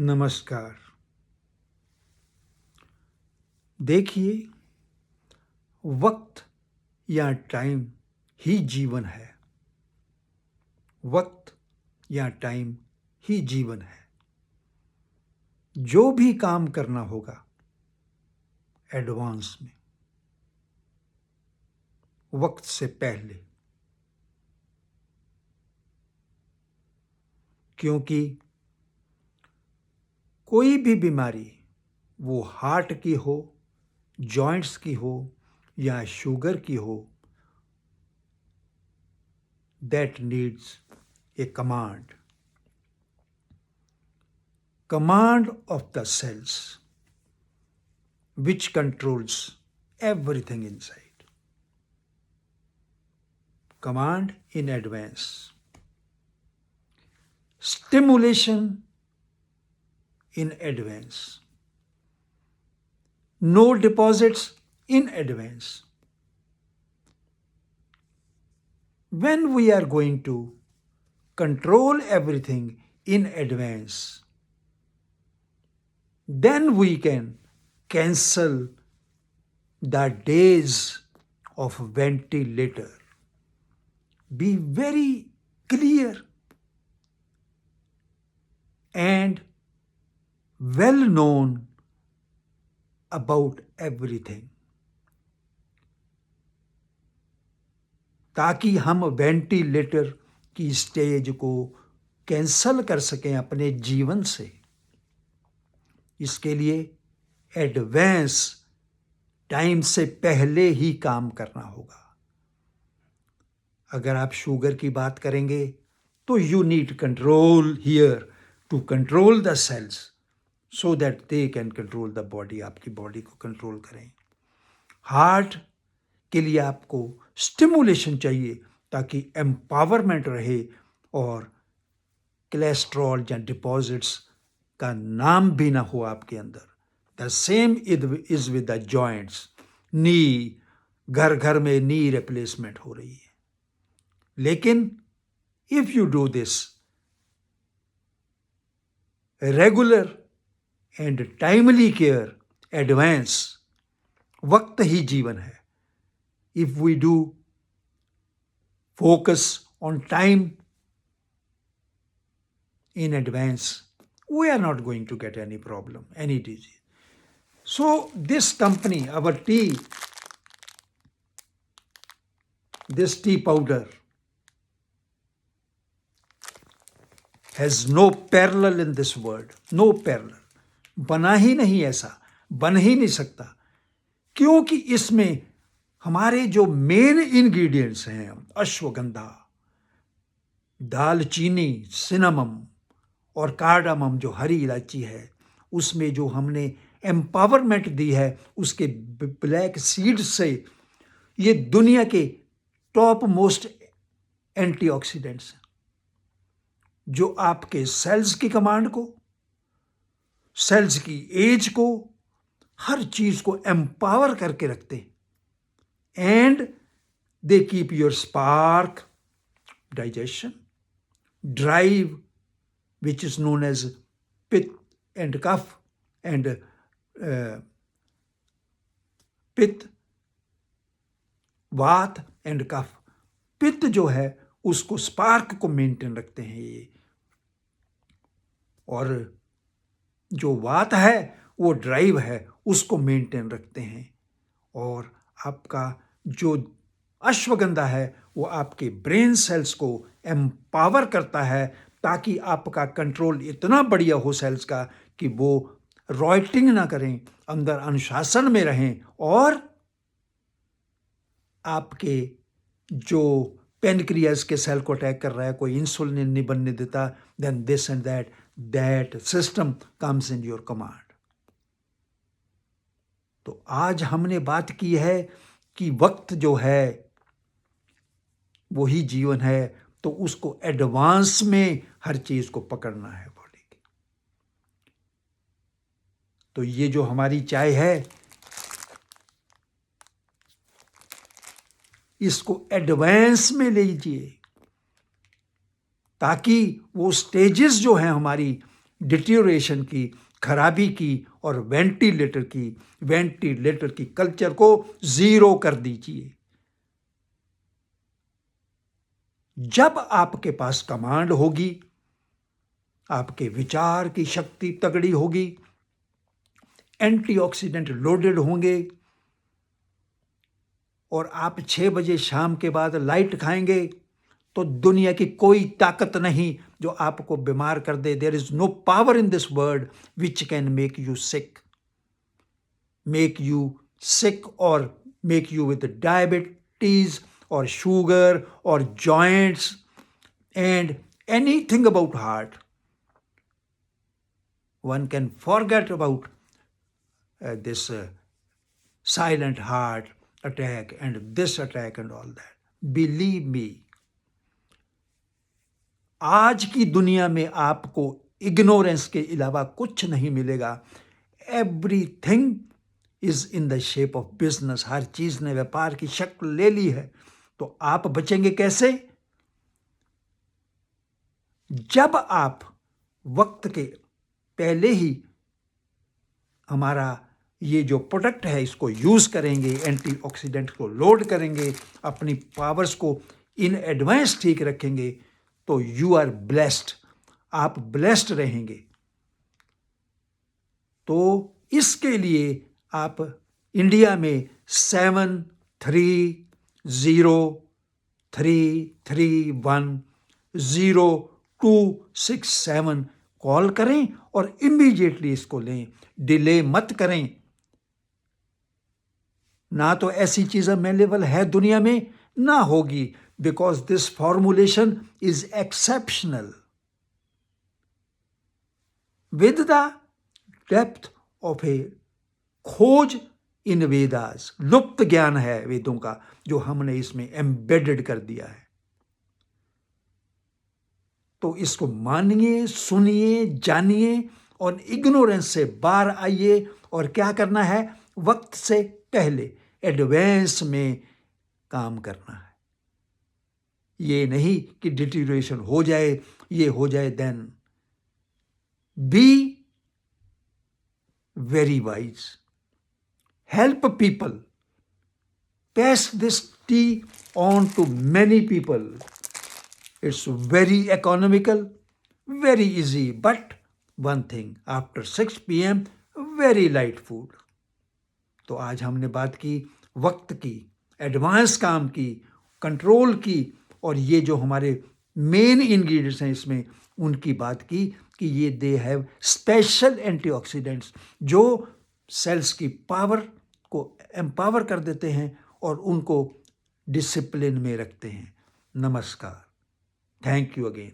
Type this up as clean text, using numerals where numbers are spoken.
नमस्कार। देखिए, वक्त या टाइम ही जीवन है। वक्त या टाइम ही जीवन है। जो भी काम करना होगा एडवांस में, वक्त से पहले, क्योंकि कोई भी बीमारी, वो हार्ट की हो, जॉइंट्स की हो या शुगर की हो, that needs a command of the cells which controls everything inside. Command in advance. Stimulation in advance. No deposits in advance. When we are going to control everything in advance, then we can cancel the days of ventilator. Be very clear and well known about everything, ताकि हम ventilator की stage को cancel कर सकें अपने जीवन से। इसके लिए एडवांस टाइम से पहले ही काम करना होगा। अगर आप शुगर की बात करेंगे तो you need control here to control the cells so that they can control the body, आपकी बॉडी को कंट्रोल करें। हार्ट के लिए आपको स्टिमुलेशन चाहिए ताकि एम्पावरमेंट रहे और कोलेस्ट्रॉल या डिपॉजिट्स का नाम भी ना हो आपके अंदर। The same is with the joints. Knee, घर घर में नी रिप्लेसमेंट हो रही है, लेकिन if you do this regular and timely care, advance, वक्त ही जीवन है। If we do focus on time in advance, we are not going to get any problem, any disease. So this company, our tea, this tea powder has no parallel in this world, no parallel. बना ही नहीं, ऐसा बन ही नहीं सकता, क्योंकि इसमें हमारे जो मेन इंग्रेडिएंट्स हैं, अश्वगंधा, दालचीनी, सिनेमम और कार्डामम जो हरी इलायची है, उसमें जो हमने एम्पावरमेंट दी है उसके ब्लैक सीड्स से, ये दुनिया के टॉप मोस्ट एंटीऑक्सीडेंट्स हैं जो आपके सेल्स की कमांड को, सेल्स की एज को, हर चीज को एम्पावर करके रखते हैं। And they keep your spark, digestion, drive, which is known as pith and kaph, and pith, वात एंड कफ। पित्त जो है उसको, स्पार्क को मेंटेन रखते हैं ये, और जो वात है वो ड्राइव है, उसको मेंटेन रखते हैं। और आपका जो अश्वगंधा है वो आपके ब्रेन सेल्स को एम्पावर करता है ताकि आपका कंट्रोल इतना बढ़िया हो सेल्स का कि वो रॉयटिंग ना करें, अंदर अनुशासन में रहें, और आपके जो पेनक्रियास के सेल को अटैक कर रहा है, कोई इंसुलिन नहीं बनने देता, then this and that system comes in your command. तो आज हमने बात की है कि वक्त जो है वो ही जीवन है, तो उसको एडवांस में हर चीज को पकड़ना है बॉडी की। तो ये जो हमारी चाय है, इसको एडवांस में ले लीजिए ताकि वो स्टेजेस जो हैं हमारी डिटीरियोरेशन की, खराबी की और वेंटिलेटर की कल्चर को जीरो कर दीजिए। जब आपके पास कमांड होगी, आपके विचार की शक्ति तगड़ी होगी, एंटीऑक्सीडेंट लोडेड होंगे और आप 6 बजे शाम के बाद लाइट खाएंगे तो दुनिया की कोई ताकत नहीं जो आपको बीमार कर दे। There is no power in this world which can make you sick और मेक यू विद डायबिटीज और शुगर और joints and anything about heart. One can forget about this silent heart attack and this attack and all that. Believe me, आज की दुनिया में आपको ignorance के अलावा कुछ नहीं मिलेगा। Everything is in the shape of business. हर चीज ने व्यापार की शक्ल ले ली है। तो आप बचेंगे कैसे? जब आप वक्त के पहले ही हमारा ये जो प्रोडक्ट है इसको यूज करेंगे, एंटीऑक्सीडेंट को लोड करेंगे, अपनी पावर्स को इन एडवांस ठीक रखेंगे, तो यू आर ब्लेस्ड। आप ब्लेस्ड रहेंगे। तो इसके लिए आप इंडिया में 7303310267 कॉल करें और इमीडिएटली इसको लें। डिले मत करें। ना तो ऐसी चीज़ अवेलेबल है दुनिया में, ना होगी, because this formulation is exceptional with the depth of a खोज इन वेदास। लुप्त ज्ञान है वेदों का जो हमने इसमें एम्बेडेड कर दिया है। तो इसको मानिए, सुनिए, जानिए और इग्नोरेंस से बाहर आइए। और क्या करना है? वक्त से पहले एडवांस में काम करना है। ये नहीं कि डिटीरियोरेशन हो जाए, ये हो जाए, then be very wise. Help people. Pass this tea on to many people. It's very economical, very easy. But one thing, after 6 p.m, very light food. तो आज हमने बात की वक्त की, एडवांस काम की, कंट्रोल की, और ये जो हमारे मेन इंग्रेडिएंट्स हैं इसमें उनकी बात की कि ये दे हैव स्पेशल एंटीऑक्सीडेंट्स जो सेल्स की पावर को एम्पावर कर देते हैं और उनको डिसिप्लिन में रखते हैं। नमस्कार। Thank you again.